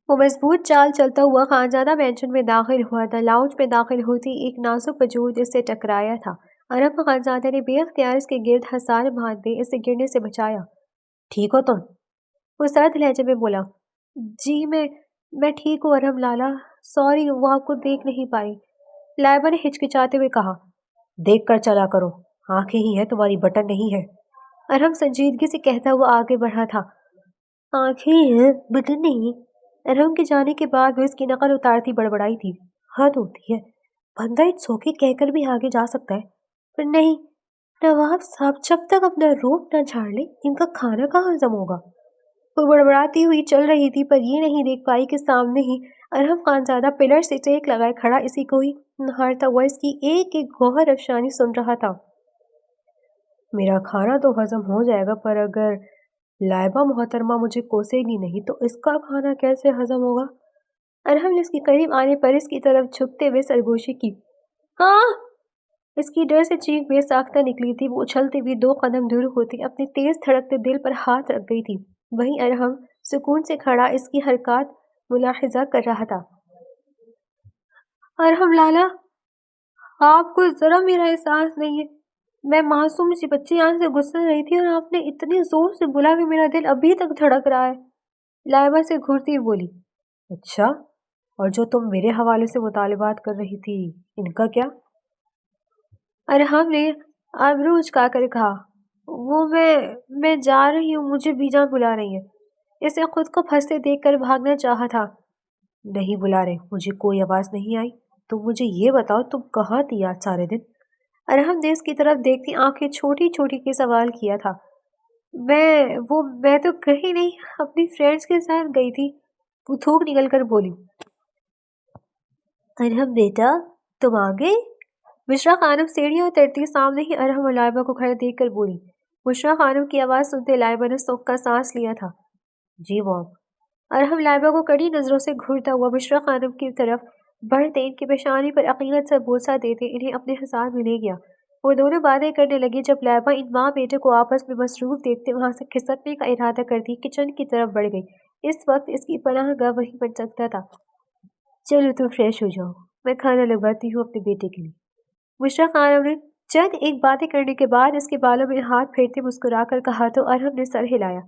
وہ مضبوط چال چلتا ہوا خانزادہ مینشن میں داخل ہوا تھا۔ لاؤنج میں داخل ہوتی ایک نازک وجود اس سے ٹکرایا تھا۔ ارحم خانزادہ نے بے اختیار اس کے گرد حصار باندھ دے اسے گرنے سے بچایا۔ ٹھیک ہو تم؟ وہ سرد لہجے میں بولا۔ جی میں ٹھیک ہوں ارحم لالا، سوری وہ آپ کو دیکھ نہیں پائی، لائبہ نے ہچکچاتے ہوئے کہا۔ دیکھ کر چلا کرو، آنکھیں ہی ہیں تمہاری بٹن نہیں ہے۔ ارحم سنجیدگی سے کہتا ہوا آگے بڑھا تھا۔ آنکھیں ہیں بٹن نہیں؟ ارحم کے جانے کے بعد وہ اس کی نقل اتارتی بڑبڑائی تھی۔ حد ہوتی ہے، بندہ اٹس اوکے کہہ کر بھی آگے جا سکتا ہے، پر نہیں، نواب صاحب جب تک اپنا روپ نہ جھاڑ لیں ان کا کھانا کہاں ہضم ہوگا۔ وہ بڑبڑاتی ہوئی چل رہی تھی پر یہ نہیں دیکھ پائی کہ سامنے ہی ارحم خانزادہ پلر سے ٹیک لگائے کھڑا اسی کو ہی نہارتا ہوا اس کی ایک ایک گوہر افشانی سن رہا تھا۔ میرا کھانا تو ہضم ہو جائے گا پر اگر لائبہ محترمہ مجھے کوسے گی نہیں تو اس کا کھانا کیسے ہضم ہوگا؟ ارحم نے اس کے قریب آنے پر اس کی طرف جھکتے ہوئے سرگوشی کی۔ ہاں! اس کی ڈر سے چیخ بے ساختہ نکلی تھی۔ وہ اچھلتی ہوئی 2 قدم دور ہوتی اپنے تیز دھڑکتے دل پر ہاتھ رکھ گئی تھی۔ وہیں ارحم سکون سے کھڑا اس کی حرکات ملاحظہ کر رہا تھا۔ ارحم لالا، آپ کو ذرا میرا احساس نہیں ہے، میں معصوم سی بچی یہاں سے گزر رہی تھی اور آپ نے اتنی زور سے بولا کہ میرا دل ابھی تک دھڑک رہا ہے۔ لائبہ سے گھرتی ہوئی بولی۔ اچھا، اور جو تم میرے حوالے سے مطالبات کر رہی تھی ان کا کیا؟ ارحم نے آبرو اچکا کر کہا۔ وہ میں جا رہی ہوں، مجھے بیجاں بلا رہی ہیں۔ اسے خود کو پھنستے دیکھ کر بھاگنا چاہا تھا۔ نہیں بلا رہے، مجھے کوئی آواز نہیں آئی۔ تم مجھے یہ بتاؤ تم کہاں تھی آج سارے دن؟ ارحم نے اس کی طرف دیکھتی آنکھیں چھوٹی چھوٹی کے سوال کیا تھا۔ میں تو کہیں نہیں، اپنی فرینڈز کے ساتھ گئی تھی، وہ تھوک نکل کر بولی۔ ارحم بیٹا تم آ گئے؟ بشرا خانم سیڑھیاں اترتی سامنے ہی ارحم اور لائبہ کو کھڑے دیکھ کر بولی۔ بشرا خانم کی آواز سنتے لائبہ نے سوکھ کا سانس لیا تھا۔ جی مام۔ ارحم لائبہ کو کڑی نظروں سے گھورتا ہوا بشرا خانم کی طرف بڑھتے ان کی پیشانی پر عقیدت سے بوسہ دیتے انہیں اپنے حصار میں لے گیا۔ وہ دونوں باتیں کرنے لگے جب لائبہ ان ماں بیٹے کو آپس میں مصروف دیکھتے وہاں سے کھسکنے کا ارادہ کرتی کچن کی طرف بڑھ گئی۔ اس وقت اس کی پناہ گاہ وہیں بن سکتا تھا۔ چلو تم فریش ہو جاؤ، میں کھانا لگاتی ہوں اپنے بیٹے کے لیے۔ بشرا خانم نے چند ایک باتیں کرنے کے بعد اس کے بالوں میں ہاتھ پھیرتے مسکرا کر کہا تو ارحم نے سر ہلایا۔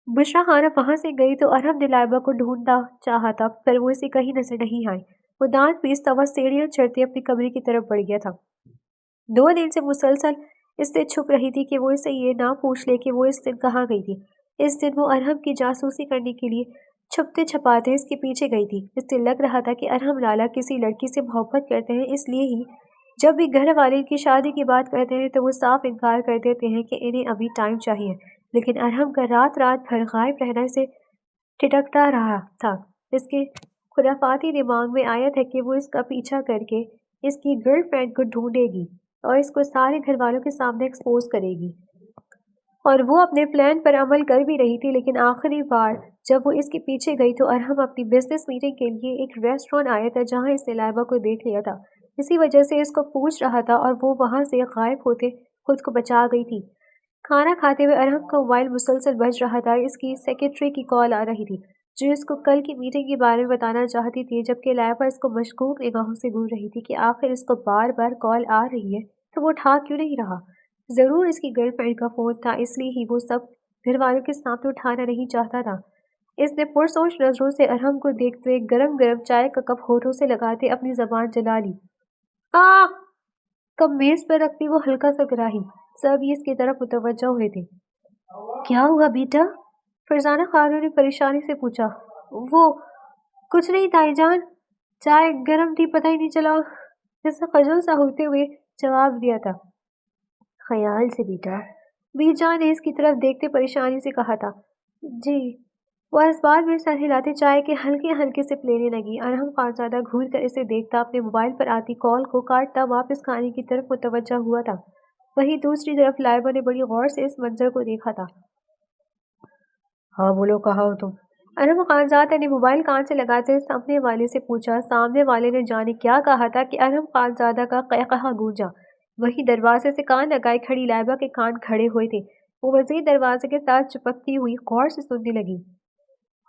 بشرا خانم وہاں سے گئی تو ارحم نے لائبہ کو ڈھونڈنا چاہا تھا پر وہ اسے کہیں نظر نہیں آئی۔ وہ دانت پیستا ہوا سیڑھیاں چڑھتے اپنی کمرے کی طرف بڑھ گیا تھا۔ 2 دن سے مسلسل اس سے چھپ رہی تھی کہ وہ اسے یہ نہ پوچھ لے کہ وہ اس دن کہاں گئی تھی۔ اس دن وہ ارحم کی جاسوسی کرنے کے لیے چھپتے چھپاتے اس کے پیچھے گئی تھی۔ اس سے لگ رہا تھا کہ ارحم لالا کسی لڑکی سے محبت کرتے ہیں، اس لیے ہی جب بھی گھر والے ان کی شادی کی بات کرتے ہیں تو وہ صاف انکار کر دیتے ہیں کہ انہیں ابھی ٹائم چاہیے۔ لیکن ارحم کا رات بھر غائب رہنا اسے ٹھٹکتا رہا تھا۔ اس کے خرافاتی دماغ میں آیا تھا کہ وہ اس کا پیچھا کر کے اس کی گرل فرینڈ کو ڈھونڈے گی اور اس کو سارے گھر والوں کے سامنے ایکسپوز کرے گی۔ اور وہ اپنے پلان پر عمل کر بھی رہی تھی لیکن آخری بار جب وہ اس کے پیچھے گئی تو ارحم اپنی بزنس میٹنگ کے لیے ایک ریسٹورانٹ آیا تھا جہاں اس نے لائبہ کو دیکھ لیا تھا۔ اسی وجہ سے اس کو پوچھ رہا تھا اور وہ وہاں سے غائب ہوتے خود کو بچا گئی تھی۔ کھانا کھاتے ہوئے ارحم کا موبائل مسلسل بج رہا تھا۔ اس کی سیکرٹری کی کال آ رہی تھی جو اس کو کل کی میٹنگ کے بارے میں بتانا چاہتی تھی، جبکہ لائبہ اس کو مشکوک نگاہوں سے گھور رہی تھی کہ آخر اس کو بار بار کال آ رہی ہے تو وہ اٹھا کیوں نہیں رہا۔ ضرور اس کی گرل فرینڈ کا فون تھا، اس لیے ہی وہ سب گھر والوں کے سامنے اٹھانا نہیں چاہتا تھا۔ اس نے پرسوچ نظروں سے ارحم کو دیکھتے ہوئے گرم گرم چائے کا کپ ہونٹوں سے لگاتے اپنی زبان جلا لی۔ کب میز پر رکھتی وہ ہلکا سا گراہی۔ سب اس کی طرف متوجہ ہوئے تھے۔ کیا ہوا بیٹا؟ فرزانہ خانم نے پریشانی سے پوچھا۔ وہ کچھ نہیں تائی جان، چائے گرم تھی پتہ ہی نہیں چلا، اس نے خجل سا ہوتے ہوئے جواب دیا تھا۔ خیال سے بیٹا، بی جان نے اس کی طرف دیکھتے پریشانی سے کہا تھا۔ جی۔ وہ اس بات میں سر ہلاتے چائے کے ہلکے ہلکے سپ لینے لگی۔ ارحم خانزادہ گھور کر اسے دیکھتا اپنے موبائل پر آتی کال کو کاٹتا واپس کھانے کی طرف متوجہ ہوا تھا۔ وہیں دوسری طرف لائبہ نے بڑی غور سے اس منظر کو دیکھا تھا۔ ہاں بولو، کہاں ہو تم؟ ارحم خانزادہ نے موبائل کان سے لگاتے سامنے والے سے پوچھا۔ سامنے والے نے جانے کیا کہا تھا کہ ارحم خانزادہ کا قہقہا گونجا۔ وہیں دروازے سے کان لگائے کھڑی لائبہ کے کان کھڑے ہوئے تھے۔ وہ مزید دروازے کے ساتھ چپکتی ہوئی غور سے سننے لگی۔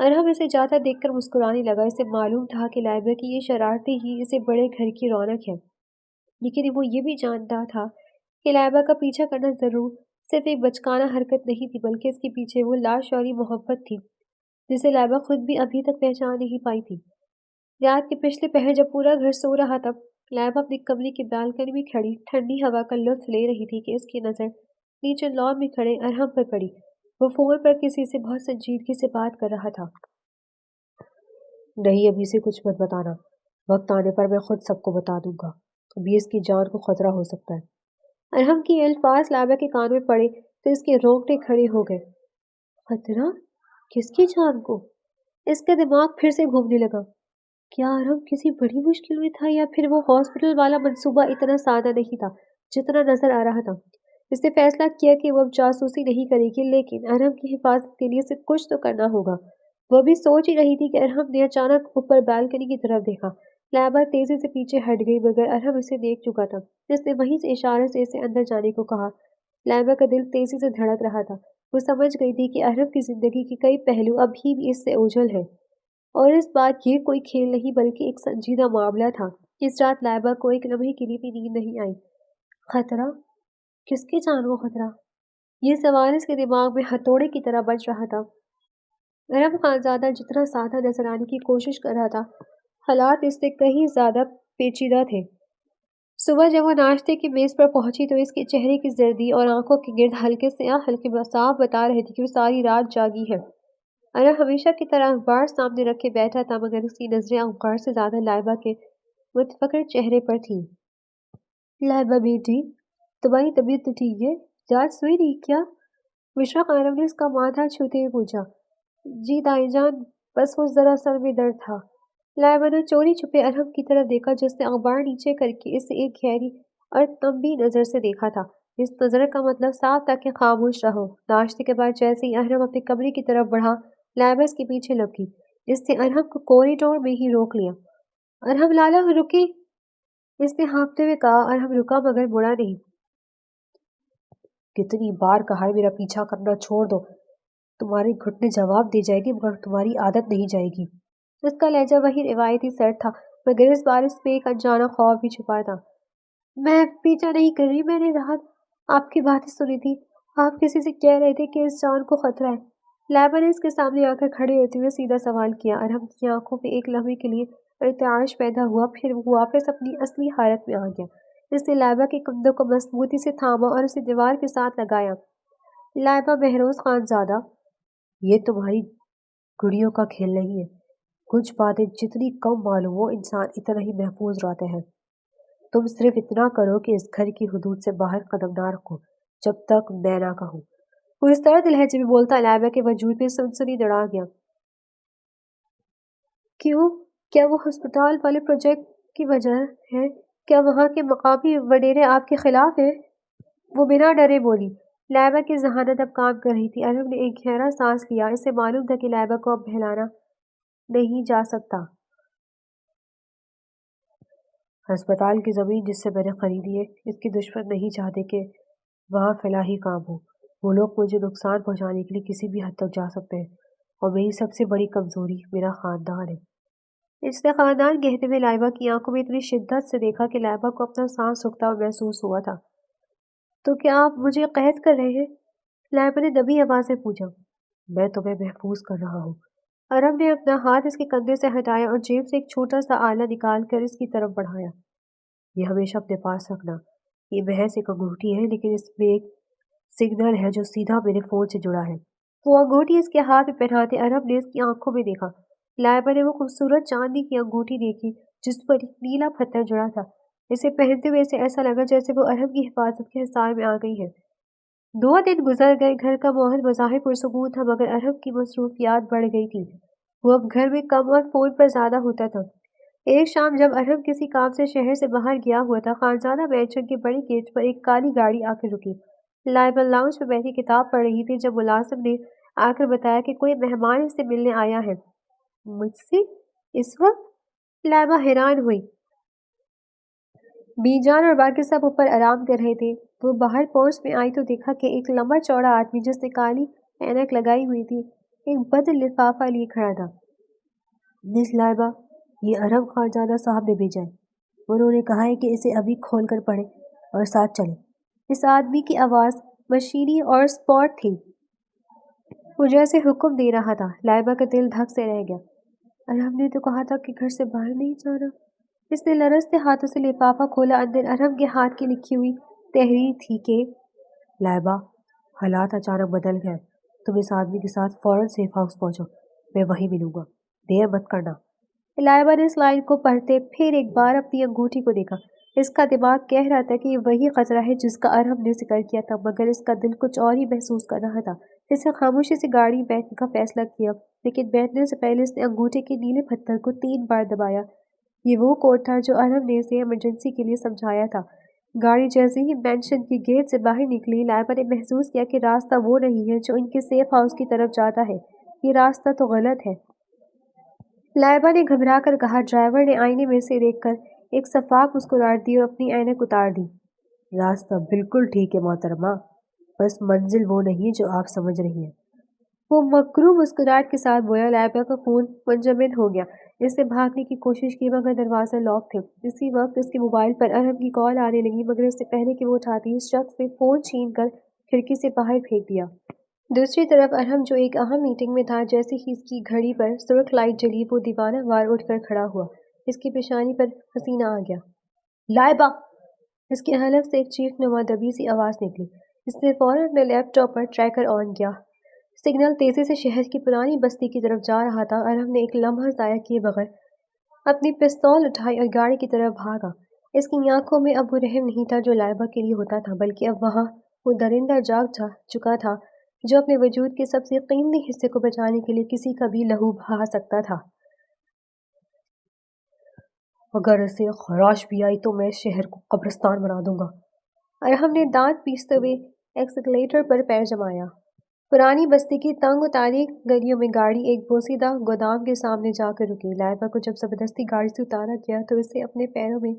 ارحم اسے جاتا دیکھ کر مسکرانے لگا۔ اسے معلوم تھا کہ لائبہ کی یہ شرارتیں ہی اسے بڑے گھر کی رونق ہے، لیکن وہ یہ بھی جانتا تھا کہ لائبہ کا پیچھا کرنا ضرور صرف ایک بچکانہ حرکت نہیں تھی، بلکہ اس کے پیچھے وہ لاشعوری محبت تھی جسے لائبہ خود بھی ابھی تک پہچان نہیں پائی تھی۔ رات کے پچھلے پہر جب پورا گھر سو رہا تھا، لائبہ اپنے کمرے کی بالکنی میں کھڑی ٹھنڈی ہوا کا لطف لے رہی تھی کہ اس کی نظر نیچے لان میں کھڑے ارحم پر پڑی۔ وہ فون پر کسی سے بہت سنجیدگی سے بات کر رہا تھا۔ نہیں، ابھی سے کچھ مت بتانا، وقت آنے پر میں خود سب کو بتا دوں گا، ابھی اس کی جان کو خطرہ ہو سکتا ہے۔ ارحم کی الفاظ لائبہ کے کان میں پڑے تو اس کے رونگٹے کھڑے ہو گئے۔ خطرہ؟ کس کی جان کو؟ اس کا دماغ پھر سے گھومنے لگا۔ کیا ارحم کسی بڑی مشکل میں تھا، یا پھر وہ ہاسپٹل والا منصوبہ اتنا سادہ نہیں تھا جتنا نظر آ رہا تھا؟ اس نے فیصلہ کیا کہ وہ اب جاسوسی نہیں کرے گی، لیکن ارحم کی حفاظت کے لیے اسے کچھ تو کرنا ہوگا۔ وہ بھی سوچ ہی رہی تھی کہ ارحم نے اچانک اوپر بالکنی کی طرف دیکھا۔ لائبہ تیزی سے پیچھے ہٹ گئی، مگر ارحم اسے دیکھ چکا تھا۔ اس نے وہیں سے اشارے سے اسے اندر جانے کو کہا۔ لائبہ کا دل تیزی سے دھڑک رہا تھا۔ وہ سمجھ گئی تھی کہ ارحم کی زندگی کے کئی پہلو ابھی بھی اس سے اوجھل ہیں، اور اس بات یہ کوئی کھیل نہیں بلکہ ایک سنجیدہ معاملہ تھا۔ اس رات لائبہ کو ایک لمحے کے لیے بھی نیند نہیں آئی۔ خطرہ؟ کس کی جان کو خطرہ؟ یہ سوال اس کے دماغ میں ہتھوڑے کی طرح بج رہا تھا۔ ارحم خانزادہ جتنا سادہ نظر آنے کی کوشش کر رہا تھا، حالات اس سے کہیں زیادہ پیچیدہ تھے۔ صبح جب وہ ناشتے کی میز پر پہنچی تو اس کے چہرے کی زردی اور آنکھوں کے گرد ہلکے سیاہ حلقے صاف بتا رہے تھے کہ وہ ساری رات جاگی ہے۔ ارحم ہمیشہ کی طرح اخبار سامنے رکھے بیٹھا تھا، مگر اس کی نظریں اخبار سے زیادہ لائبہ کے متفکر چہرے پر تھیں۔ لائبہ بیٹی، تمہاری طبیعت تو ٹھیک ہے؟ رات سوئی نہیں کیا؟ بشرا خانم نے اس کا ماتھا چھوتے ہوئے پوچھا۔ جی دائی جان، بس وہ ذرا سر میں درد تھا۔ لائبہ نے چوری چھپے ارحم کی طرف دیکھا، جس نے اخبار نیچے کر کے اسے ایک گہری اور تنبیہ نظر سے دیکھا تھا۔ اس نظر کا مطلب صاف تھا کہ خاموش رہو۔ ناشتے کے بعد جیسے ہی ارحم اپنے کمرے کی طرف بڑھا، لائبہ اس کے پیچھے لپکی۔ اس نے ارحم کو کوریڈور میں ہی روک لیا۔ ارحم لالا رکی، اس نے ہانپتے ہوئے کہا۔ ارحم رکا مگر مڑا نہیں۔ کتنی بار کہا ہے میرا پیچھا کرنا چھوڑ دو، تمہارے گھٹنے جواب دے جائے گی مگر تمہاری عادت نہیں جائے گی۔ اس کا لہجہ وہی روایتی سرد تھا، مگر اس بار اس میں ایک انجانا خوف بھی چھپا تھا۔ میں پیچھا نہیں کر رہی، میں نے رات آپ کی باتیں سنی تھی، آپ کسی سے کہہ رہے تھے کہ اس جان کو خطرہ ہے۔ لائبہ نے اس کے سامنے آ کر کھڑے ہوتے ہوئے سیدھا سوال کیا۔ ارحم کی آنکھوں میں ایک لمحے کے لیے ارتعاش پیدا ہوا، پھر وہ واپس اپنی اصلی حالت میں آ گیا۔ اس نے لائبہ کے کندھوں کو مضبوطی سے تھاما اور اسے دیوار کے ساتھ لگایا۔ لائبہ مہروز خانزادہ، یہ تمہاری گڑیوں کا کھیل نہیں ہے۔ کچھ باتیں جتنی کم معلوم ہو، انسان اتنا ہی محفوظ رہتے ہیں۔ تم صرف اتنا کرو کہ اس گھر کی حدود سے باہر قدم نہ رکھو جب تک میں نہ کہوں۔ وہ اس طرح لہجے میں بولتا لائبہ کے وجود میں سنسنی دڑا گیا۔ کیوں؟ کیا وہ ہسپتال والے پروجیکٹ کی وجہ ہے؟ کیا وہاں کے مقامی وڈیرے آپ کے خلاف ہیں؟ وہ بنا ڈرے بولی۔ لائبہ کی ذہانت اب کام کر رہی تھی۔ ارحم نے ایک گہرا سانس لیا۔ اسے معلوم تھا کہ لائبہ کو اب بہلانا نہیں جا سکتا۔ ہسپتال کی زمین جس سے میں نے خریدی ہے، اس کے دشمن نہیں چاہتے کہ وہاں فلاحی کام ہو۔ وہ لوگ مجھے نقصان پہنچانے کے لیے کسی بھی حد تک جا سکتے ہیں، اور میری سب سے بڑی کمزوری میرا خاندان ہے۔ اس نے خاندان کہتے ہوئے لائبہ کی آنکھوں میں اتنی شدت سے دیکھا کہ لائبہ کو اپنا سانس رکتا ہوا محسوس ہوا تھا۔ تو کیا آپ مجھے قید کر رہے ہیں؟ لائبہ نے دبی آواز میں پوچھا۔ میں تمہیں محفوظ کر رہا ہوں۔ ارحم نے اپنا ہاتھ اس کے کندھے سے ہٹایا اور جیب سے ایک چھوٹا سا آلہ نکال کر اس کی طرف بڑھایا۔ یہ ہمیشہ اپنے پاس رکھنا۔ یہ محض ایک انگوٹھی ہے، لیکن اس میں ایک سگنل ہے جو سیدھا میرے فون سے جڑا ہے۔ وہ انگوٹھی اس کے ہاتھ میں پہناتے ارحم نے اس کی آنکھوں میں دیکھا۔ لائبہ نے وہ خوبصورت چاندی کی انگوٹھی دیکھی جس پر ایک نیلا پتھر جڑا تھا۔ اسے پہنتے ہوئے اسے ایسا لگا جیسے وہ ارحم کی حفاظت کے حصار میں آ گئی ہے۔ 2 دن گزر گئے۔ گھر کا ماحول بظاہر پرسکون تھا، مگر ارحم کی مصروفیات بڑھ گئی تھی۔ وہ اب گھر میں کم اور فون پر زیادہ ہوتا تھا۔ ایک شام جب ارحم کسی کام سے شہر سے باہر گیا ہوا تھا، خانزادہ مینشن کے بڑے گیٹ پر ایک کالی گاڑی آ کر رکی۔ لائبہ لاؤنج میں بیٹھی کتاب پڑھ رہی تھی جب ملازم نے آ کر بتایا کہ کوئی مہمان اس سے ملنے آیا ہے۔ مجھ سے؟ اس وقت؟ لائبہ حیران ہوئی۔ بی جان اور باقی سب اوپر آرام کر رہے تھے۔ وہ باہر پورچ میں آئی تو دیکھا کہ ایک لمبا چوڑا آدمی جس نے کالی اینک لگائی ہوئی تھی ایک بند لفافہ لیے کھڑا تھا۔ مس لائبہ، یہ ارم خانزادہ صاحب نے بھیجا ہے۔ انہوں نے کہا ہے کہ اسے ابھی کھول کر پڑھیں اور ساتھ چلیں۔ اس آدمی کی آواز مشینی اور سپاٹ تھی، وہ جیسے حکم دے رہا تھا۔ لائبہ کا دل دھک سے رہ گیا۔ ارم نے تو کہا تھا کہ گھر سے باہر نہیں جانا۔ اس نے لرزتے ہاتھوں سے لفافہ کھولا۔ اندر ارم کے ہاتھ کی لکھی ہوئی تحریر تھی کہ لائبہ، حالات اچانک بدل گئے، تم اس آدمی کے ساتھ فوراً سیف ہاؤس پہنچو، میں وہیں ملوں گا، دیر مت کرنا۔ لائبہ نے اس لائن کو پڑھتے پھر ایک بار اپنی انگوٹھی کو دیکھا۔ اس کا دماغ کہہ رہا تھا کہ یہ وہی خطرہ ہے جس کا ارم نے ذکر کیا تھا، مگر اس کا دل کچھ اور ہی محسوس کر رہا تھا۔ اس نے خاموشی سے گاڑی بیٹھنے کا فیصلہ کیا، لیکن بیٹھنے سے پہلے اس نے انگوٹھے کے نیلے پتھر کو 3 بار دبایا۔ یہ وہ کوڈ تھا جو ارم نے اسے ایمرجنسی کے لیے سمجھایا تھا۔ گاڑی جیسے ہی مینشن کی گیٹ سے باہر نکلی، لائبہ نے محسوس کیا کہ راستہ وہ نہیں ہے جو ان کے سیف ہاؤس کی طرف جاتا ہے۔ یہ راستہ تو غلط ہے، لائبہ نے گھبرا کر کہا۔ ڈرائیور نے آئینے میں سے دیکھ کر ایک شفاف مسکراہٹ دی اور اپنی اینک اتار دی۔ راستہ بالکل ٹھیک ہے محترمہ، بس منزل وہ نہیں جو آپ سمجھ رہی ہیں، وہ مکروہ مسکراہٹ کے ساتھ بولا۔ لائبہ کا خون منجمد ہو گیا۔ اس نے بھاگنے کی کوشش کی مگر دروازے لاک تھے۔ اسی وقت اس کے موبائل پر ارم کی کال آنے لگی، مگر اس سے پہلے کہ وہ اٹھاتی، اس شخص نے فون چھین کر کھڑکی سے باہر پھینک دیا۔ دوسری طرف ارم جو ایک اہم میٹنگ میں تھا، جیسے ہی اس کی گھڑی پر سرخ لائٹ جلی، وہ دیوانہ وار اٹھ کر کھڑا ہوا۔ اس کی پیشانی پر پسینہ آ گیا۔ لائبہ! اس کے حلق سے ایک چیخ نما دبی سی آواز نکلی۔ اس نے فوراً اپنے لیپ ٹاپ پر ٹریکر آن کیا۔ سگنل تیزی سے شہر کی پرانی بستی کی طرف جا رہا تھا۔ ارم نے ایک لمحہ ضائع کیے بغیر اپنی پستول اٹھائی اور گاڑی کی طرف بھاگا۔ اس کی آنکھوں میں اب وہ رحم نہیں تھا جو لائبہ کے لیے ہوتا تھا، بلکہ اب وہاں وہ درندہ جاگ چکا تھا جو اپنے وجود کے سب سے قیمتی حصے کو بچانے کے لیے کسی کا بھی لہو بہا سکتا تھا۔ اگر اسے خراش بھی آئی تو میں اس شہر کو قبرستان بنا دوں گا۔ ارم نے دانت پیستے ہوئے ایکسیلیٹر پر پیر جمایا۔ پرانی بستی کی تنگ و تاریک گلیوں میں گاڑی ایک بوسیدہ گودام کے سامنے جا کر رکی۔ لائبہ کو جب زبردستی گاڑی سے اتارا گیا تو اسے اپنے پیروں میں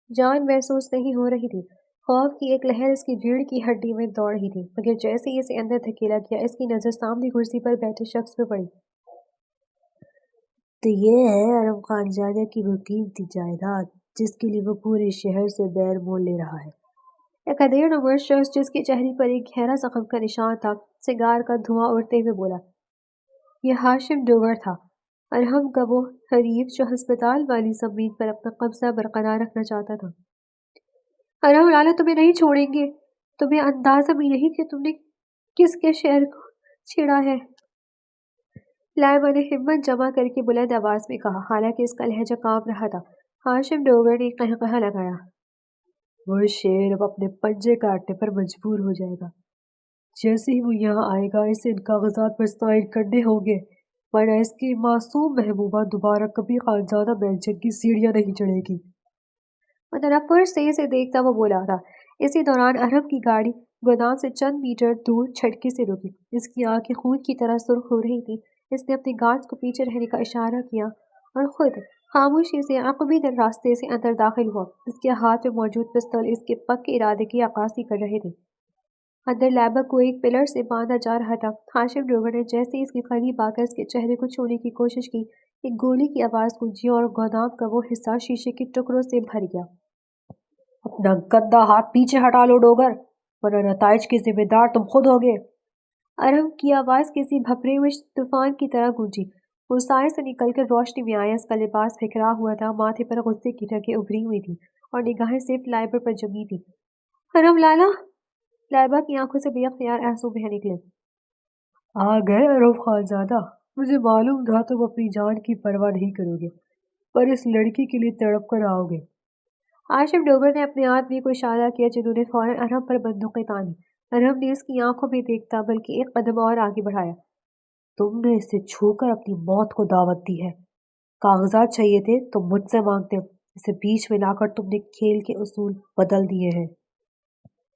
جان محسوس نہیں ہو رہی تھی۔ خوف کی ایک لہر اس کی ریڑھ کی ہڈی میں دوڑ رہی تھی، مگر جیسے ہی اسے اندر دھکیلا گیا، اس کی نظر سامنے کرسی پر بیٹھے شخص پہ پڑی۔ تو یہ ہے ارم خانزادہ کی وہ قیمتی جائیداد جس کے لیے وہ پورے شہر سے بیر مول لے رہا ہے۔ ایک ادھیڑ عمر شخص جس کے چہرے پر ایک گہرا زخم کا نشان تھا، سگار کا دھواں اڑتے ہوئے بولا۔ یہ ہاشم ڈوگر تھا، ارم کا وہ حریف جو ہسپتال والی زمین پر اپنا قبضہ برقرار رکھنا چاہتا تھا۔ ارم لالا تمہیں نہیں چھوڑیں گے، تمہیں اندازہ بھی نہیں کہ تم نے کس کے شہر کو چھیڑا ہے، لائبہ نے ہمت جمع کر کے بلند آواز میں کہا، حالانکہ اس کا لہجہ کانپ رہا تھا۔ ہاشم ڈوگر نے قہقہہ لگایا۔ وہ شیر اب اپنے پنجے کاٹنے پر مجبور ہو جائے گا۔ جیسے ہی وہ یہاں آئے گا اسے ان کاغذات پر سائن کرنے ہوں گے، ورنہ اس کی معصوم محبوبہ دوبارہ کبھی خانزادہ مینشن کی سیڑھیاں نہیں چڑھے گی۔ متنفر سے اسے دیکھتا وہ بولا تھا۔ اسی دوران ارم کی گاڑی گودام سے چند میٹر دور چھٹکے سے رکی۔ اس کی آنکھیں خون کی طرح سرخ ہو رہی تھی۔ اس نے اپنے گارڈز کو پیچھے رہنے کا اشارہ کیا اور خود خاموشی سے عقبی راستے سے اندر داخل ہوا۔ اس کے ہاتھ میں موجود پستول اس کے پکے ارادے کی عکاسی کر رہے تھے۔ اندر لائبہ کو ایک پلر سے باندھا جا رہا تھا۔ ہاشم ڈوگر نے جیسے اس کے قریب آ کر اس کے چہرے کو چھونے کی کوشش کی، ایک گولی کی آواز گونجی اور گودام کا وہ حصہ شیشے کے ٹکڑوں سے بھر گیا۔ اپنا گندا ہاتھ پیچھے ہٹا لو ڈوگر، ورنہ نتائج کے ذمہ دار تم خود ہوگے۔ ارم کی آواز کسی بھپرے ہوئے طوفان کی طرح گونجی۔ وہ سائے سے نکل کر روشنی میں آیا۔ اس کا لباس پھکرا ہوا تھا، ماتھے پر غصے کی رگیں ابھری ہوئی تھیں اور نگاہیں صرف لائبہ پر جمی تھی۔ ارم لالا! لائبہ کی آنکھوں سے بے اختیار آنسو بہہ نکلے۔ آ گئے ارم خانزادہ، مجھے معلوم تھا تم اپنی جان کی پرواہ نہیں کرو گے، پر اس لڑکی کے لیے تڑپ کر آؤ گے۔ ہاشم ڈوگر نے اپنے آدمی کو اشارہ کیا جنہوں نے فوراً ارم پر بندوقیں تانی۔ ارم نے اس کی آنکھوں میں دیکھتا بلکہ ایک قدم اور آگے بڑھایا۔ تم نے اسے چھو کر اپنی موت کو دعوت دی ہے۔ کاغذات چاہیے تھے تو مجھ سے مانگتے، اسے بیچ میں لا کر تم نے کھیل کے اصول بدل دیے ہیں۔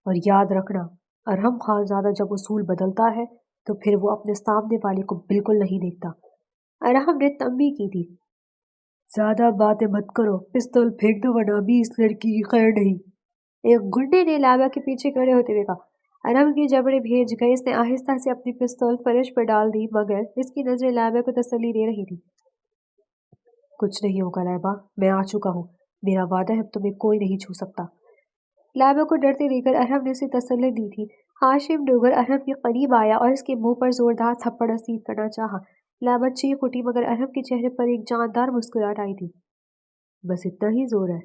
اور یاد رکھنا، ارم خانزادہ جب اصول بدلتا ہے تو پھر وہ اپنے سامنے والے کو بالکل نہیں دیکھتا۔ ارم نے تنبیہ کی تھی۔ زیادہ باتیں مت کرو، پستول پھینک دو ورنہ ابھی اس لڑکی کی خیر نہیں، ایک گنڈے نے لائبہ کے پیچھے کھڑے ہوتے ہوئے کہا۔ ارم کے جبڑے بھیج گئے. اس نے آہستہ سے اپنی پستول فرش پر ڈال دی مگر اس کی نظریں لائبہ کو تسلی دے رہی تھی. کچھ نہیں ہوگا لائبہ، میں آ چکا ہوں، میرا وعدہ ہے اب تمہیں کوئی نہیں چھو سکتا. لائبہ کو ڈرتے دیکھ کر ارہم نے اسے تسلی دی تھی. ہاشم ڈوگر ارہم کے قریب آیا اور اس کے منہ پر زوردار تھپڑ رسید کرنا چاہا. لائبہ چیخ اٹھی مگر ارہم کے چہرے پر ایک جاندار مسکراہٹ آئی تھی. بس اتنا ہی زور ہے؟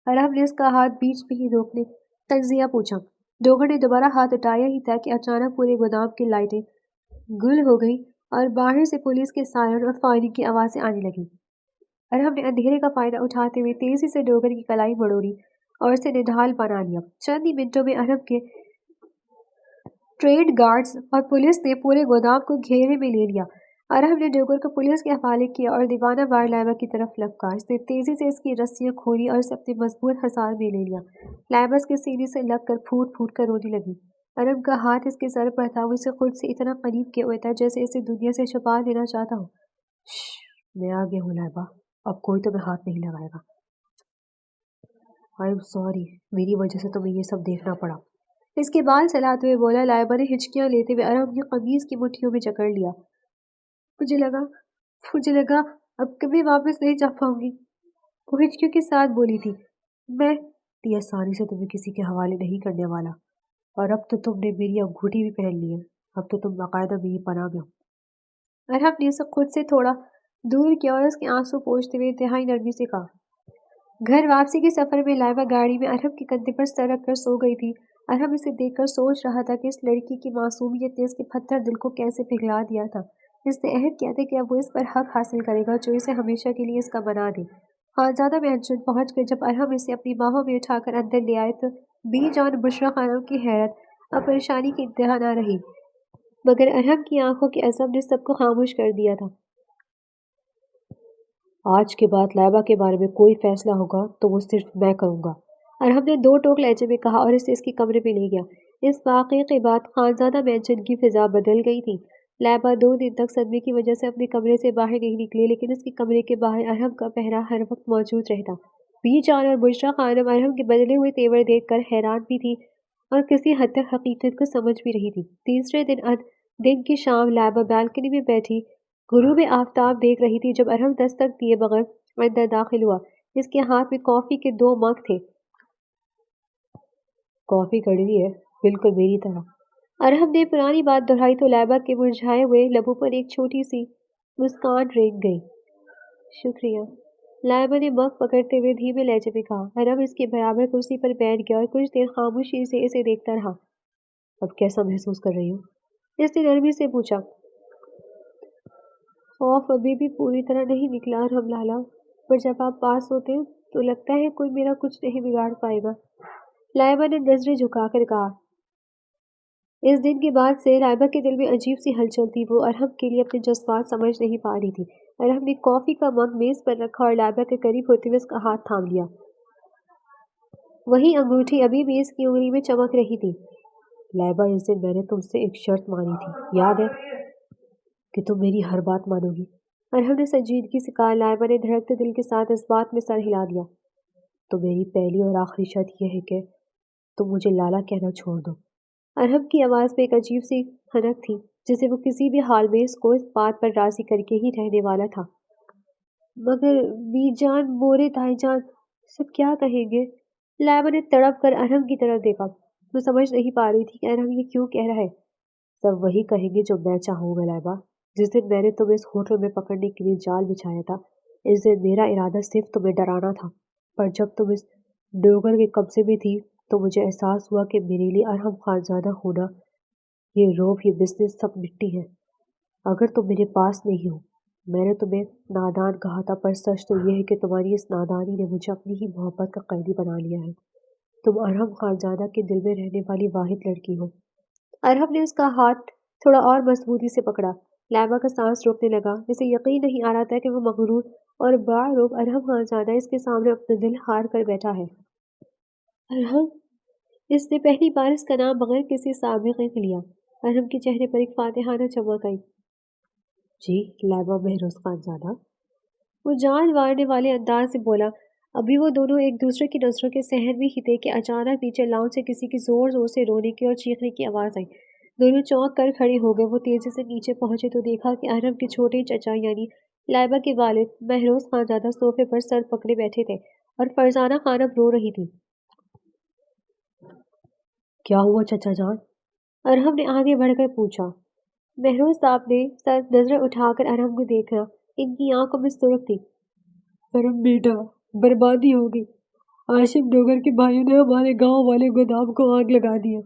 ارہم نے اس کا ہاتھ بیچ میں ہی روکنے تجزیہ پوچھا. ڈوگر نے دوبارہ ہاتھ اٹھایا ہی تھا کہ اچانک پورے گودام کی لائٹیں گل ہو گئی اور باہر سے پولیس کے سائرن اور فائرنگ کی آوازیں آنے لگیں. ارہم نے اندھیرے کا فائدہ اٹھاتے ہوئے تیزی سے ڈوگر کی کلائی مڑوڑی اور اسے نڈھال بنا لیا. چند ہی منٹوں میں ارہم کے ٹریڈ گارڈز اور پولیس نے پورے گودام کو گھیرے میں لے لیا. ارہم نے ڈوگر کو پولیس کے حوالے کیا اور دیوانہ وار لائبہ کی طرف لپکا. اس نے تیزی سے اس کی رسیاں کھولی اور اسے اپنے مضبوط حصار میں لے لیا. لائبہ اس کے سینے سے لگ کر پھوٹ پھوٹ کر رونے لگی. ارہم کا ہاتھ اس کے سر پر تھا. وہ اسے خود سے اتنا قریب کیے ہوئے تھا جیسے اسے دنیا سے چھپا لینا چاہتا ہو. میں آ گیا ہوں لائبہ، اب کوئی تمہیں ہاتھ نہیں لگائے گا. آئی ایم سوری، میری وجہ سے تمہیں یہ سب دیکھنا پڑا. اس کے بال چلاتے ہوئے بولا. لائبہ نے ہچکیاں لیتے ہوئے ارہم کی قمیض کی مٹھیوں میں جکڑ لیا. مجھے لگا اب کبھی واپس نہیں جا پاؤں گی، وہ ہچکیوں کے ساتھ بولی تھی. میں اتنی آسانی سے تمہیں کسی کے حوالے نہیں کرنے والا، اور اب تو تم نے میری انگوٹھی بھی پہن لی ہے، اب تو تم باقاعدہ میری پناہ میں ہو. ارہم نے اسے خود سے تھوڑا دور کیا اور اس کے آنسو پوچھتے ہوئے انتہائی نرمی سے کہا. گھر واپسی کے سفر میں لائبہ گاڑی میں ارہم کے کندھے پر سر رکھ کر سو گئی تھی. ارہم اسے دیکھ کر سوچ رہا تھا کہ اس لڑکی کی معصومیت نے اس کے پتھر دل کو کیسے پگھلا دیا تھا. اس نے عہد کیا تھا کہ اب وہ اس پر حق حاصل کرے گا جو اسے ہمیشہ کے لیے اس کا بنا دے. خانزادہ مینشن پہنچ کر جب ارہم اسے اپنی باہوں میں اٹھا کر اندر لے آئے تو بی جان بشریٰ خانم کی حیرت اور پریشانی کی انتہا نہ رہی، مگر ارہم کی آنکھوں کے عزم نے سب کو خاموش کر دیا تھا. آج کے بعد لائبہ کے بارے میں کوئی فیصلہ ہوگا تو وہ صرف میں کروں گا، ارہم نے دو ٹوک لہجے میں کہا اور اسے اس کے کمرے میں لے گیا. اس واقعے کے بعد خانزادہ مینشن کی فضا بدل گئی تھی. لائبہ 2 دن تک صدمے کی وجہ سے اپنے کمرے سے باہر نہیں نکلی، لیکن اس کے کمرے کے باہر ارہم کا پہرا ہر وقت موجود رہتا. بی جان اور بشریٰ خانم ارہم کے بدلے ہوئے تیور دیکھ کر حیران بھی تھی اور کسی حد تک حقیقت کو سمجھ بھی رہی تھی. تیسرے دن کی شام لائبہ بالکنی میں بیٹھی غروب آفتاب دیکھ رہی تھی جب ارہم دستک دیے بغیر اندر داخل ہوا. اس کے ہاتھ میں کافی کے 2 مگ تھے. کافی کڑوی ہے، بالکل میری طرح. ارہم نے پرانی بات دہرائی تو لائبہ کے مرجھائے ہوئے لبوں پر ایک چھوٹی سی مسکان رنگ گئی. شکریہ، لائبہ نے مگ پکڑتے ہوئے دھیمے لہجے میں کہا. ارہم اس کے برابر کرسی پر بیٹھ گیا اور کچھ دیر خاموشی سے اسے دیکھتا رہا. اب کیسا محسوس کر رہی ہوں؟ اس نے نرمی سے پوچھا. خوف ابھی بھی پوری طرح نہیں نکلا ارہم لالا، پر جب آپ پاس ہوتے ہیں تو لگتا ہے کوئی میرا کچھ نہیں بگاڑ پائے گا، لائبہ نے نظریں جھکا کر کہا. اس دن کے بعد سے لائبہ کے دل میں عجیب سی ہلچل تھی. وہ ارہم کے لیے اپنے جذبات سمجھ نہیں پا رہی تھی. ارہم نے کافی کا مگ میز پر رکھا اور لائبہ کے قریب ہوتے ہوئے اس کا ہاتھ تھام لیا. وہی انگوٹھی ابھی بھی اس کی انگلی میں چمک رہی تھی. لائبہ، اس دن میں نے تم سے ایک شرط مانی تھی، یاد ہے کہ تم میری ہر بات مانو گی؟ ارہم نے سنجیدگی سے کہا. لائبہ نے دھڑکتے دل کے ساتھ اس بات میں سر ہلا دیا. تو میری پہلی اور آخری شرط یہ ہے کہ تم مجھے لالا کہنا چھوڑ دو. ارہم کی آواز میں ایک عجیب سی خنک تھی جسے وہ کسی بھی حال میں اس کو اس بات پر راضی کر کے ہی رہنے والا تھا. مگر بی جان، مورے دائی جان سب کیا کہیں گے؟ لائبہ نے تڑپ کر ارہم کی طرف دیکھا. وہ سمجھ نہیں پا رہی تھی کہ ارہم یہ کیوں کہہ رہا ہے. سب وہی کہیں گے جو میں چاہوں گا لائبہ. جس دن میں نے تمہیں اس ہوٹل میں پکڑنے کے لیے جال بچھایا تھا، اس دن میرا ارادہ صرف تمہیں ڈرانا تھا، پر جب تم اس ڈوگر کے قبضے میں تھی تو مجھے احساس ہوا کہ میرے لیے ارہم خانزادہ ہونا، یہ روب، یہ بزنس سب مٹی ہے. اگر تم میرے پاس نہیں ہو، میں نے تمہیں نادان کہا تھا، پر سچ تو یہ ہے کہ تمہاری اس نادانی نے مجھے اپنی ہی محبت کا قیدی بنا لیا ہے. تم ارہم خانزادہ کے دل میں رہنے والی واحد لڑکی ہو. ارہم نے اس کا ہاتھ تھوڑا اور مضبوطی سے پکڑا. لائبہ کا سانس روکنے لگا. اسے یقین نہیں آ رہا تھا کہ وہ مغرور اور باروب ارہم خانزادہ اس کے سامنے اپنا دل ہار کر بیٹھا ہے. ارہم، اس نے پہلی بار اس کا نام بغیر کسی سابقے کے لیا. ارہم کے چہرے پر ایک فاتحانہ چمک آئی. جی لائبہ مہروز خانزادہ، وہ جان مارنے والے انداز سے بولا. ابھی وہ دونوں ایک دوسرے کی نظروں کے سحر میں ہی تھے کہ اچانک نیچے لاؤنج سے کسی کی زور زور سے رونے کی اور چیخنے کی آواز آئی۔ دونوں چونک کر کھڑے ہو گئے۔ وہ تیزی سے نیچے پہنچے تو دیکھا کہ ارہم کے چھوٹے چچا یعنی لائبہ کے والد مہروز خانزادہ صوفے پر سر پکڑے بیٹھے تھے اور فرزانہ خانم رو رہی تھی۔ کیا ہوا چچا جان؟ ارہم نے آگے بڑھ کر پوچھا۔ مہروز صاحب نے سر نظر اٹھا کر ارہم کو دیکھا۔ ان کی آنکھوں میں سرخ تھی۔ ارہم بیٹا، بربادی ہو گئی۔ عاشق ڈوگر کے بھائیوں نے ہمارے گاؤں والے گودام کو آگ لگا دیا۔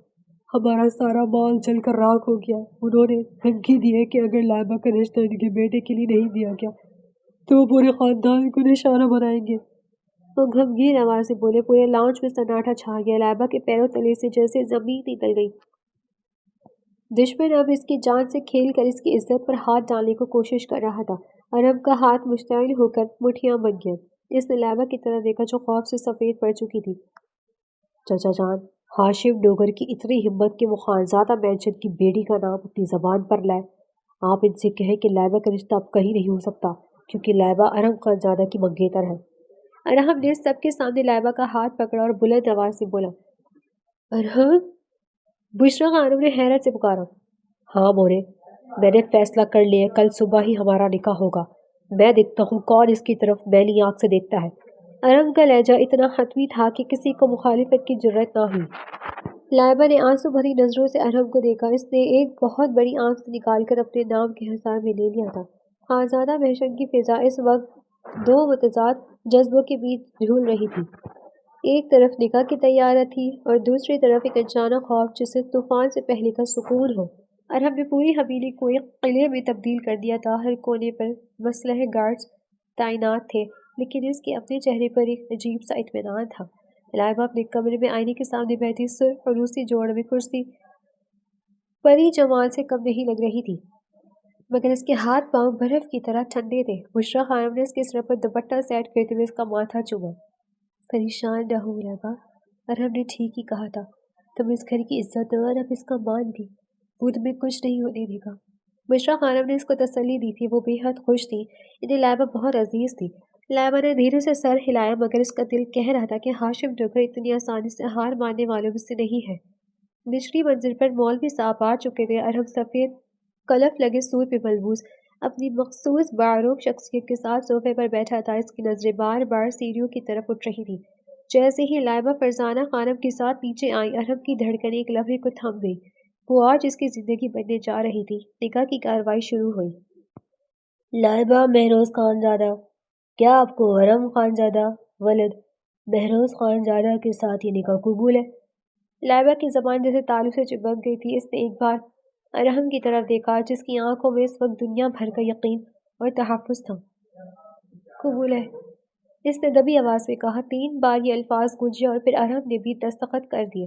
ہمارا سارا مال جل کر راکھ ہو گیا۔ انہوں نے دھمکی دی ہے کہ اگر لائبہ کا رشتہ ان کے بیٹے کے لیے نہیں دیا گیا تو وہ پورے خاندان کو نشانہ بنائیں گے۔ وہ غمگین آواز سے بولے۔ پورے لاؤنج میں سناٹا چھا گیا۔ لائبہ کے پیروں تلے سے جیسے زمین نکل گئی۔ دشمن اب اس کی جان سے کھیل کر اس کی عزت پر ہاتھ ڈالنے کو کوشش کر رہا تھا۔ ارہم کا ہاتھ مشتعل ہو کر مٹھیاں بن گیا۔ اس نے لائبہ کی طرف دیکھا جو خوف سے سفید پڑ چکی تھی۔ چچا جان، ہاشم ڈوگر کی اتنی ہمت کہ وہ خانزادہ مینشن کی بیٹی کا نام اپنی زبان پر لائے۔ آپ ان سے کہیں کہ لائبہ کا رشتہ اب کہیں نہیں ہو سکتا کیونکہ لائبہ ارہم خانزادہ کی منگیتر ہے۔ ارہم نے سب کے سامنے لائبہ کا ہاتھ پکڑا اور بلند آواز سے بولا۔ ارہم؟ بشریٰ خانم نے حیرت سے پکارا۔ ہاں مورے، میں نے فیصلہ کر لیا، کل صبح ہی ہمارا نکاح ہوگا۔ میں دیکھتا ہوں کون اس کی طرف میلی آنکھ سے دیکھتا ہے۔ ارہم کا لہجہ اتنا حتمی تھا کہ کسی کو مخالفت کی جرأت نہ ہوئی۔ لائبہ نے آنسو بھری نظروں سے ارہم کو دیکھا۔ اس نے ایک بہت بڑی آنکھ سے نکال کر اپنے نام کے حصار میں لے لیا تھا۔ خانزادہ مہشن کی فضا اس وقت دو متضاد جذبوں کے بیچ جھول رہی تھی۔ ایک طرف نکاح کی تیاری تھی اور دوسری طرف ایک اچانک خوف جسے طوفان سے پہلے کا سکون ہو۔ ارہم نے پوری حویلی کو ایک قلعے میں تبدیل کر دیا تھا۔ ہر کونے پر مسلح گارڈز تعینات تھے لیکن اس کے اپنے چہرے پر ایک عجیب سا اطمینان تھا۔ لائبہ اپنے کمرے میں آئینے کے سامنے بیٹھی سرخ اور روسی جوڑ میں کرسی پری جمال سے کم نہیں لگ رہی تھی مگر اس کے ہاتھ پاؤں برف کی طرح ٹھنڈے تھے۔ بشریٰ خانم نے اس کے سر پر دوپٹہ سیٹ کرتے ہوئے اس کا ماتھا چوما۔ پریشان نہ ہو لائبہ، ارہم نے ٹھیک ہی کہا تھا۔ تم اس گھر کی عزت ہو اور اب اس کا مان بھی۔ وہ تمہیں کچھ نہیں ہونے دے گا۔ بشریٰ خانم نے اس کو تسلی دی تھی۔ وہ بے حد خوش تھی۔ انہیں لائبہ بہت عزیز تھی۔ لائبہ نے دھیرے سے سر ہلایا مگر اس کا دل کہہ رہا تھا کہ ہاشم ڈوگر اتنی آسانی سے ہار ماننے والوں میں سے نہیں ہے۔ نچلی منزل پر مولوی صاحب آ چکے تھے۔ ارہم سفید کلف لگے سوٹ میں ملبوس اپنی مخصوص معروف شخصیت کے ساتھ صوفے پر بیٹھا تھا۔ اس کی نظریں بار بار سیڑھیوں کی طرف اٹھ رہی تھی۔ جیسے ہی لائبہ فرزانہ خانم کے ساتھ نیچے آئی ارہم کی دھڑکنیں ایک لمحے کو تھم گئی۔ وہ آج اس کی زندگی بننے جا رہی تھی۔ نکاح کی کارروائی شروع ہوئی۔ لائبہ مہروز خانزادہ، کیا آپ کو ارہم خانزادہ ولد مہروز خانزادہ کے ساتھ یہ نکاح قبول ہے؟ لائبہ کی زبان جیسے تالو سے چپک گئی تھی۔ اس نے ایک بار ارہم کی طرف دیکھا جس کی آنکھوں میں اس وقت دنیا بھر کا یقین اور تحفظ تھا۔ قبول ہے، اس نے دبی آواز میں کہا۔ 3 بار یہ الفاظ گونجے اور پھر ارہم نے بھی دستخط کر دیے۔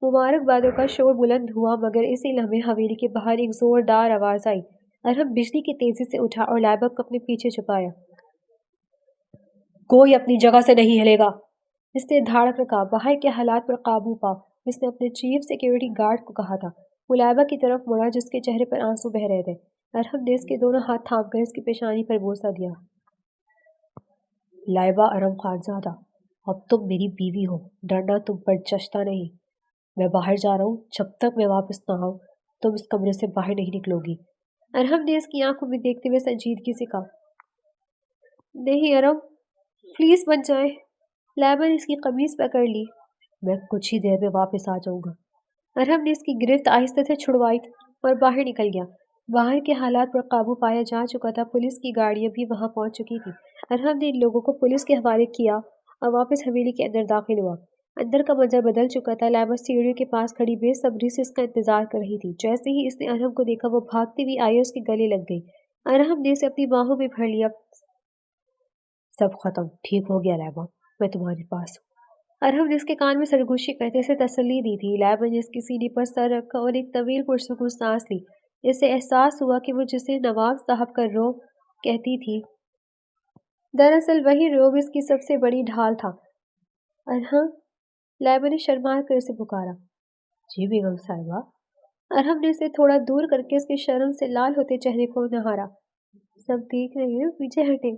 مبارکبادوں کا شور بلند ہوا مگر اسی لمحے حویلی کے باہر ایک زوردار آواز آئی۔ ارہم بجلی کی تیزی سے اٹھا اور لائبہ کو اپنے پیچھے چھپایا۔ کوئی اپنی جگہ سے نہیں ہلے گا، اس نے دھاڑک کر کہا۔ باہر کے حالات پر قابو پا، اس نے اپنے چیف سیکیورٹی گارڈ کو کہا تھا۔ وہ لائبہ کی طرف مڑا جس کے چہرے پر آنسو بہہ رہے تھے۔ ارہم نے اس کے دونوں ہاتھ تھام کر اس کی پیشانی پر بوسہ دیا۔ لائبہ ارہم خانزادہ، اب تم میری بیوی ہو، ڈرنا تم پر جچتا نہیں۔ میں باہر جا رہا ہوں، جب تک میں واپس نہ آؤں تم اس کمرے سے باہر نہیں نکلو گی۔ ارہم نے اس کی آنکھوں میں دیکھتے ہوئے سنجیدگی سے کہا۔ نہیں ارہم، پلیز مت جائیں۔ لائبہ نے اس کی قمیض پکڑ لی۔ میں کچھ ہی دیر میں واپس آ جاؤں گا۔ ارہم نے اس کی گرفت آہستہ سے چھڑوائی اور باہر نکل گیا۔ باہر کے حالات پر قابو پایا جا چکا تھا۔ پولیس کی گاڑیاں بھی وہاں پہنچ چکی تھی۔ ارہم نے ان لوگوں کو پولیس کے حوالے کیا اور واپس حویلی کے اندر داخل ہوا۔ اندر کا منظر بدل چکا تھا۔ لائبہ سیڑھیوں کے پاس کھڑی بے صبری سے اس کا انتظار کر رہی تھی۔ جیسے ہی اس نے ارہم کو دیکھا وہ بھاگتی ہوئی آئی اور اس کے گلے لگ گئی۔ ارہم نے اسے اپنی باہوں میں بھر لیا۔ سب ختم، ٹھیک ہو گیا لائبہ، میں تمہارے پاس ہوں۔ ارہم نے اس کے کان میں سرگوشی کرتے اسے تسلی دی تھی۔ لائبہ نے اس کی سینے پر سر رکھا اور ایک طویل پرسکون سانس لی۔ اسے احساس ہوا کہ وہ جسے نواب صاحب کا روب کہتی تھی دراصل وہی روب اس کی سب سے بڑی ڈھال تھا۔ ارہم، لائبہ نے شرما کر اسے پکارا۔ جی بیگم صاحبہ۔ ارہم نے اسے تھوڑا دور کر کے اس کے شرم سے لال ہوتے چہرے کو نہارا۔ سب دیکھ رہے ہیں، پیچھے ہٹے۔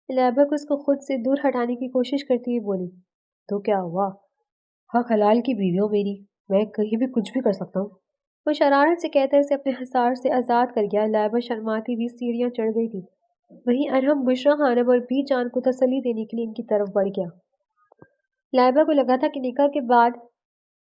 لائبہ اس کو خود سے دور ہٹانے کی کوشش کرتی ہوئی بولی، تو کیا ہوا؟ حق حلال کی بیوی ہو میری، میں کہیں بھی کچھ بھی کر سکتا ہوں۔ وہ شرارت سے کہتے اسے اپنے حصار سے آزاد کر گیا۔ لائبہ شرماتی ہوئی سیڑھیاں چڑھ گئی تھی۔ وہیں ارحم بشرا خانم اور بی جان کو تسلی دینے کے لیے ان کی طرف بڑھ گیا۔ لائبہ کو لگا تھا کہ نکاح کے بعد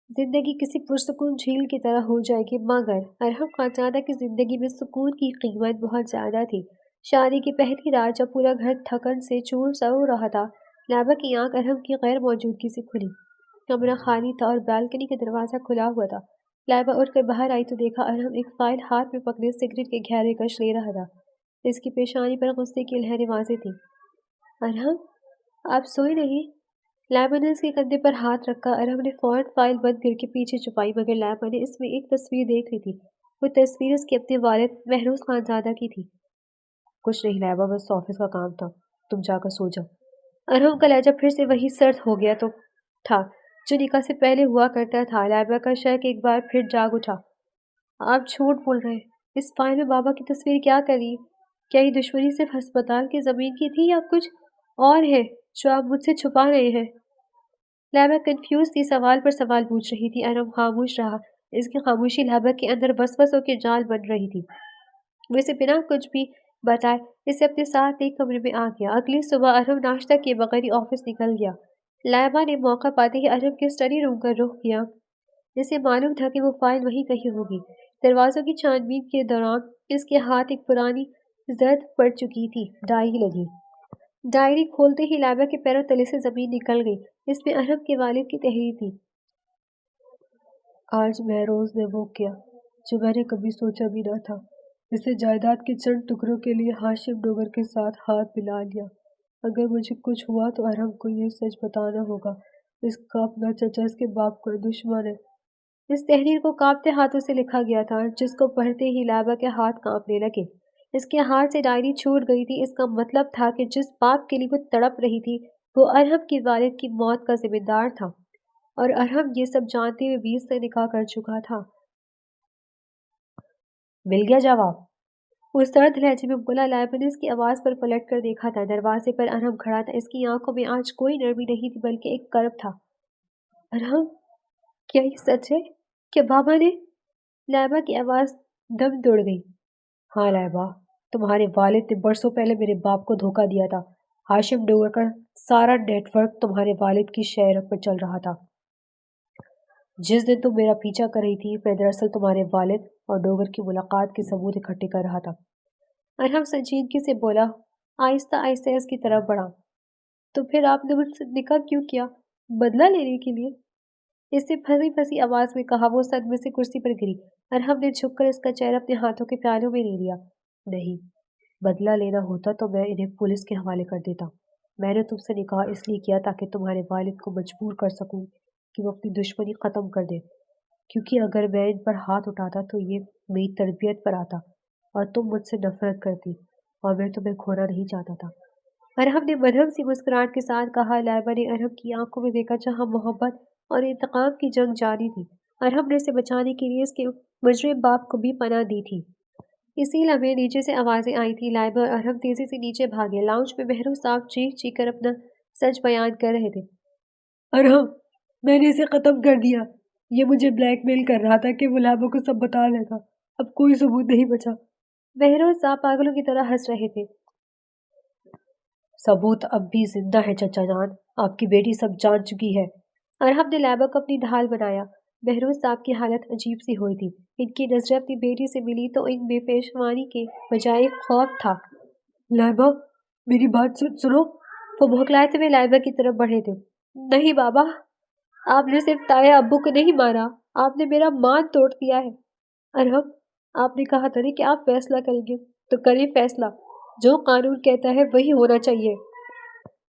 زندگی کسی پرسکون جھیل کی طرح ہو جائے گی، مگر ارحم خانزادہ کی زندگی میں سکون کی قیمت بہت زیادہ تھی۔ شادی کی پہلی رات جب پورا گھر تھکن سے چور سا ہو رہا تھا، لائبہ کی آنکھ ارحم کی غیر موجودگی سے کھلی۔ کمرہ خالی تھا اور بالکنی کا دروازہ کھلا ہوا تھا۔ لائبہ اٹھ کر باہر آئی تو دیکھا ارحم ایک فائل ہاتھ میں پکڑے سگریٹ کے گہرے کش لے رہا تھا۔ اس کی پیشانی پر غصے کی لہریں واضح تھیں۔ ارحم، آپ سوئے نہیں؟ لائبہ نے اس کے کندھے پر ہاتھ رکھا۔ ارحم نے فوراً فائل بند کر کے پیچھے چھپائی، مگر لائبہ نے اس میں ایک تصویر دیکھ لی تھی۔ وہ تصویر اس کے اپنے والد مہروز خانزادہ کی تھی۔ کچھ نہیں لائبہ، بس آفس کا کام تھا، تم جا کر سو جاؤ۔ ارحم کا لہجہ پھر سے وہی سرد ہو گیا تو تھا جو نکاح سے پہلے ہوا کرتا تھا۔ لائبہ کا شک ایک بار پھر جاگ اٹھا۔ آپ جھوٹ بول رہے ہیں، اس فائل میں بابا کی تصویر کیا کر رہی ہے؟ کیا یہ دشمنی صرف ہسپتال کی زمین کی تھی یا کچھ اور ہے جو آپ مجھ سے چھپا رہے ہیں؟ لائبہ کنفیوز تھی، سوال پر سوال پوچھ رہی تھی۔ ارحم خاموش رہا۔ اس کی خاموشی لائبہ کے اندر وسوسوں کے جال بن رہی تھی۔ وہ اسے بنا کچھ بھی بتائے اسے اپنے ساتھ ایک کمرے میں آ گیا۔ اگلی صبح ارحم ناشتہ کیے بغیر ہی آفس نکل گیا۔ لائبہ نے موقع پاتے ہی ارحم کے اسٹڈی روم کا رخ کیا۔ اسے معلوم تھا کہ وہ فائل وہیں کہیں ہوگی۔ دروازوں کی چھان بین کے دوران اس کے ہاتھ ایک پرانی زرد پڑ چکی تھی ڈائری لگی۔ ڈائری کھولتے ہی لائبہ کے پیروں تلے سے زمین نکل گئی۔ اس میں ارحم کے والد کی تحریر تھی۔ آج مہروز نے وہ کیا جو میں نے کبھی سوچا بھی نہ تھا۔ اسے جائیداد کے چند ٹکڑوں کے لیے ہاشم ڈوگر کے ساتھ ہاتھ ملا لیا۔ اگر مجھے کچھ ہوا تو ارحم کو یہ سچ بتانا ہوگا۔ اس کا اپنا چچا اس کے باپ کا دشمن ہے۔ اس تحریر کو کانپتے ہاتھوں سے لکھا گیا تھا، جس کو پڑھتے ہی لائبہ کے ہاتھ کانپنے لگے۔ اس کے ہاتھ سے ڈائری چھوٹ گئی تھی۔ اس کا مطلب تھا کہ جس باپ کے لیے وہ تڑپ رہی تھی وہ ارحم کے والد کی موت کا ذمہ دار تھا، اور ارحم یہ سب جانتے ہوئے بھی اس سے نکاح کر چکا تھا۔ مل گیا جواب؟ وہ سرد لہجے میں بولا۔ لائبہ نے اس کی آواز پر پلٹ کر دیکھا تھا۔ دروازے پر ارحم کھڑا تھا۔ اس کی آنکھوں میں آج کوئی نرمی نہیں تھی بلکہ ایک کرب تھا۔ ارحم، کیا یہ سچ ہے؟ کیا بابا نے؟ لائبہ کی آواز دم توڑ گئی۔ ہاں لائبہ، تمہارے والد نے برسوں پہلے میرے باپ کو دھوکہ دیا تھا۔ ہاشم ڈوگر کا سارا نیٹ ورک تمہارے والد کی شہرت پر چل رہا تھا۔ جس دن تم میرا پیچھا کر رہی تھی، میں دراصل تمہارے والد اور ڈوگر کی ملاقات کے ثبوت اکٹھے کر رہا تھا۔ ارحم سنجیدگی سے بولا۔ آہستہ آہستہ اس کی طرف بڑھا۔ تو پھر آپ نے مجھ سے نکاح کیوں کیا؟ بدلہ لینے کے لیے؟ اس نے پھنسی پھنسی آواز میں کہا۔ وہ صدمے سے کرسی پر گری۔ ارحم نے جھک کر اس کا چہرہ اپنے ہاتھوں کے پیالوں میں لے لیا۔ نہیں، بدلہ لینا ہوتا تو میں انہیں پولیس کے حوالے کر دیتا۔ میں نے تم سے نکاح اس لیے کیا تاکہ تمہارے والد کو مجبور کر سکوں کہ وہ اپنی دشمنی ختم کر دے، کیونکہ اگر میں ان پر ہاتھ اٹھاتا تو یہ میری تربیت پر آتا اور تم مجھ سے نفرت کرتی، اور میں تمہیں کھونا نہیں چاہتا تھا۔ ارحم نے مدھم سی مسکراہٹ کے ساتھ کہا۔ لائبہ نے ارحم کی آنکھوں میں دیکھا جہاں محبت اور انتقام کی جنگ جاری تھی۔ ارحم نے اسے بچانے کے لیے اس کے مجرم باپ کو بھی پناہ دی تھی۔ اسی لمحے نیچے سے آوازیں آئی تھیں۔ لائبہ اور ارحم تیزی سے نیچے بھاگے۔ لاؤنج میں مہروز صاحب چیخ چیخ کر اپنا سچ بیان کر رہے تھے۔ ارحم، میں نے اسے ختم کر دیا۔ یہ مجھے بلیک میل کر رہا تھا کہ وہ لائبہ کو سب بتا دے گا۔ اب کوئی ثبوت نہیں بچا۔ مہروز صاحب پاگلوں کی طرح ہنس رہے تھے۔ ثبوت اب بھی زندہ ہے چچا جان، آپ کی بیٹی سب جان چکی ہے۔ ارحم نے لائبہ کو اپنی ڈھال بنایا۔ مہروز صاحب کی حالت عجیب سی ہوئی تھی۔ ان کی نظریں اپنی بیٹی سے ملی تو ان میں پیشوانی کے بجائے خوف تھا۔ لائبہ، میری بات سنو۔ وہ بھوکلاتے ہوئے لائبہ کی طرف بڑھے تھے۔ نہیں بابا، آپ نے صرف تایا ابو کو نہیں مارا، آپ نے میرا مان توڑ دیا ہے۔ ارحم، آپ نے کہا تھا کہ آپ فیصلہ کریں گے، تو کریں فیصلہ۔ جو قانون کہتا ہے وہی ہونا چاہیے۔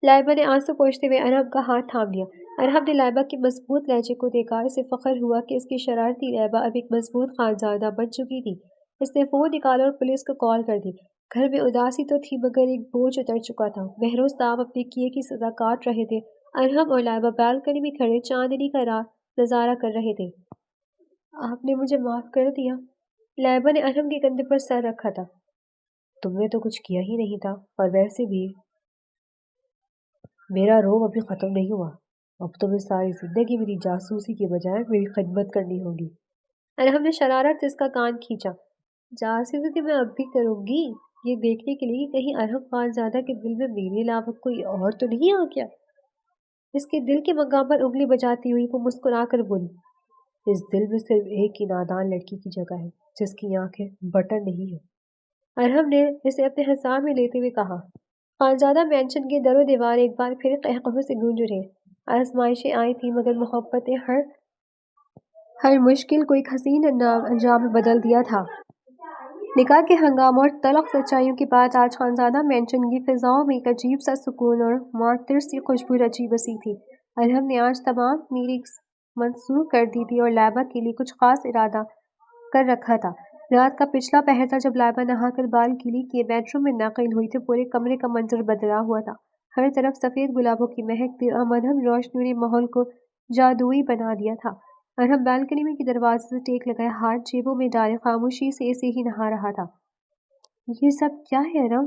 لائبہ نے آنسو پوچھتے ہوئے ارحم کا ہاتھ تھام لیا۔ ارحم نے لائبہ کے مضبوط لہجے کو دیکھا۔ اسے فخر ہوا کہ اس کی شرارتی لائبہ اب ایک مضبوط خانزادہ بن چکی تھی۔ اس نے فون نکالا اور پولیس کو کال کر دی۔ گھر میں اداسی تو تھی مگر ایک بوجھ اتر چکا تھا۔ مہروز صاحب اپنے کیے کی سزا کاٹ رہے تھے۔ ارحم اور لائبہ بالکنی میں کھڑے چاندنی کا نظارہ کر رہے تھے۔ آپ نے مجھے معاف کر دیا؟ لائبہ نے ارحم کے کندھے پر سر رکھا تھا۔ تم نے تو کچھ کیا ہی نہیں تھا، اور ویسے بھی میرا روب ابھی ختم نہیں ہوا، اب تمہیں ساری زندگی میری جاسوسی کے بجائے میری خدمت کرنی ہوگی۔ ارحم نے شرارت سے اس کا کان کھینچا۔ جاسوسی میں اب بھی کروں گی، یہ دیکھنے کے لیے کہ کہیں ارحم خانزادہ کے دل میں میرے علاوہ کوئی اور تو نہیں آ گیا۔ اس کے دل کے مقام پر انگلی بجاتی ہوئی وہ مسکرا کر بولی، اس دل میں صرف ایک ہی نادان لڑکی کی جگہ ہے جس کی آنکھیں بٹن نہیں ہے۔ ارحم نے اسے اپنے حصار میں لیتے ہوئے کہا۔ خانزادہ مینشن کے در و دیوار ایک بار پھر قہقہوں سے گونج اٹھے۔ آزمائشیں آئی تھیں مگر محبت نے ہر مشکل کو ایک حسین انجام میں بدل دیا تھا۔ نکاح کے ہنگاموں اور تلخ سچائیوں کے بعد آج خانزادہ مینشن کی فضاؤں میں ایک عجیب سا سکون اور معطر سی خوشبو رچی بسی تھی۔ ارحم نے آج تمام میٹنگز منسوخ کر دی تھی اور لائبہ کے لیے کچھ خاص ارادہ کر رکھا تھا۔ رات کا پچھلا پہر تھا جب لائبہ نہا کر بال کلی کیے بیڈ روم میں داخل ہوئی تو پورے کمرے کا منظر بدلا ہوا تھا۔ ہر طرف سفید گلابوں کی مہک تھی اور مدھم روشنیوں نے ماحول کو جادوئی بنا دیا تھا۔ ارحم بالکنی میں کے دروازے سے ٹیک لگائے ہاتھ جیبوں میں ڈالے خاموشی سے اسے ہی نہا رہا تھا۔ یہ سب کیا ہے ارحم؟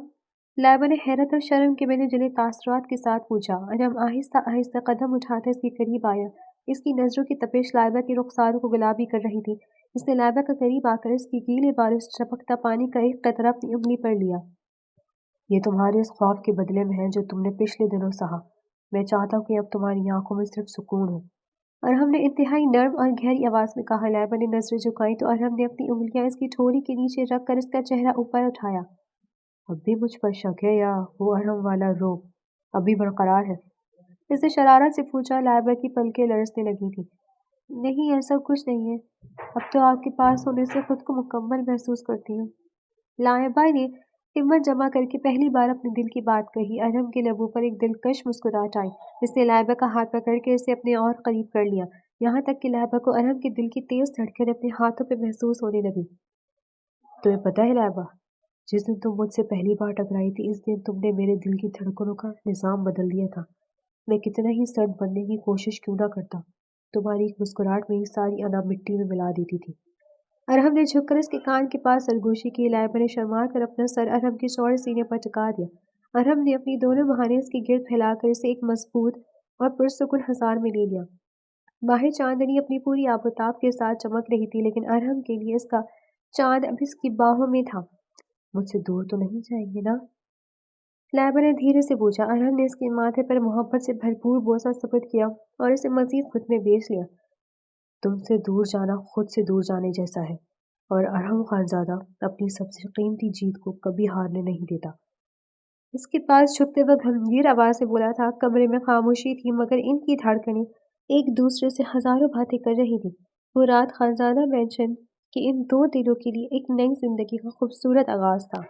لائبہ نے حیرت اور شرم کے ملے جلے تاثرات کے ساتھ پوچھا۔ ارحم آہستہ آہستہ قدم اٹھاتا اس کے قریب آیا۔ اس کی نظروں کی تپش لائبہ کے رخساروں کو گلابی کر رہی تھی۔ اس نے لائبہ کا قریب آ کر اس کی گیلے بالوں سے ٹپکتا پانی کا ایک قطرہ اپنی انگلی پر لیا۔ یہ تمہارے اس خوف کے بدلے میں ہے جو تم نے پچھلے دنوں سہا۔ میں چاہتا ہوں کہ اب تمہاری آنکھوں میں صرف سکون ہو۔ ارحم نے انتہائی نرم اور گہری آواز میں کہا۔ لائبہ نے نظریں جھکائیں تو ارحم نے اپنی انگلیاں اس کی ٹھوڑی کے نیچے رکھ کر اس کا چہرہ اوپر اٹھایا۔ اب بھی مجھ پر شک ہے یا وہ ارحم والا روب اب بھی برقرار ہے؟ اس نے شرارت سے پوچھا۔ لائبہ کی پلکیں لرزنے لگی تھیں۔ نہیں، ایسا کچھ نہیں ہے، اب تو آپ کے پاس ہونے سے خود کو مکمل محسوس کرتی ہوں۔ لائبہ نے ہمت جمع کر کے پہلی بار اپنے دل کی بات کہی۔ ارحم کے لبوں پر ایک دلکش مسکراہٹ آئی۔ اس نے لائبہ کا ہاتھ پکڑ کے اسے اپنے اور قریب کر لیا، یہاں تک کہ لائبہ کو ارحم کے دل کی تیز دھڑکنیں اپنے ہاتھوں پہ محسوس ہونے لگی۔ تمہیں پتہ ہے لائبہ، جس دن تم مجھ سے پہلی بار ٹکرائی تھی اس دن تم نے میرے دل کی دھڑکنوں کا نظام بدل دیا تھا۔ میں کتنا ہی سرد بننے کی کوشش کیوں نہ کرتا، تمہاری ایک مسکراہٹ میری ساری انا مٹی میں ملا دیتی تھی۔ ارحم نے جھک کر اس کے کان کے پاس سرگوشی کی۔ لائبہ نے شرما کر اپنا سر ارحم کے چوڑے سینے پر ٹکا دیا۔ ارحم نے اپنی دونوں بازویں اس کے گرد پھیلا کر اسے ایک مضبوط اور پرسکون حصار میں لے لیا۔ باہر چاندنی اپنی پوری آب و تاب کے ساتھ چمک رہی تھی لیکن ارحم کے لیے اس کا چاند اب اس کی باہوں میں تھا۔ مجھ سے دور تو نہیں جائیں گے نا؟ لائبہ نے دھیرے سے پوچھا۔ ارحم نے اس کے ماتھے پر محبت سے بھرپور بوسہ ثبت کیا اور اسے مزید خود میں بیش لیا۔ تم سے دور جانا خود سے دور جانے جیسا ہے، اور ارحم خانزادہ اپنی سب سے قیمتی جیت کو کبھی ہارنے نہیں دیتا۔ اس کے پاس جھکتے وقت گمگیر آواز سے بولا تھا۔ کمرے میں خاموشی تھی مگر ان کی دھڑکنیں ایک دوسرے سے ہزاروں باتیں کر رہی تھیں۔ وہ رات خانزادہ مینشن کے ان دو دلوں کے لیے ایک نئی زندگی کا خوبصورت آغاز تھا۔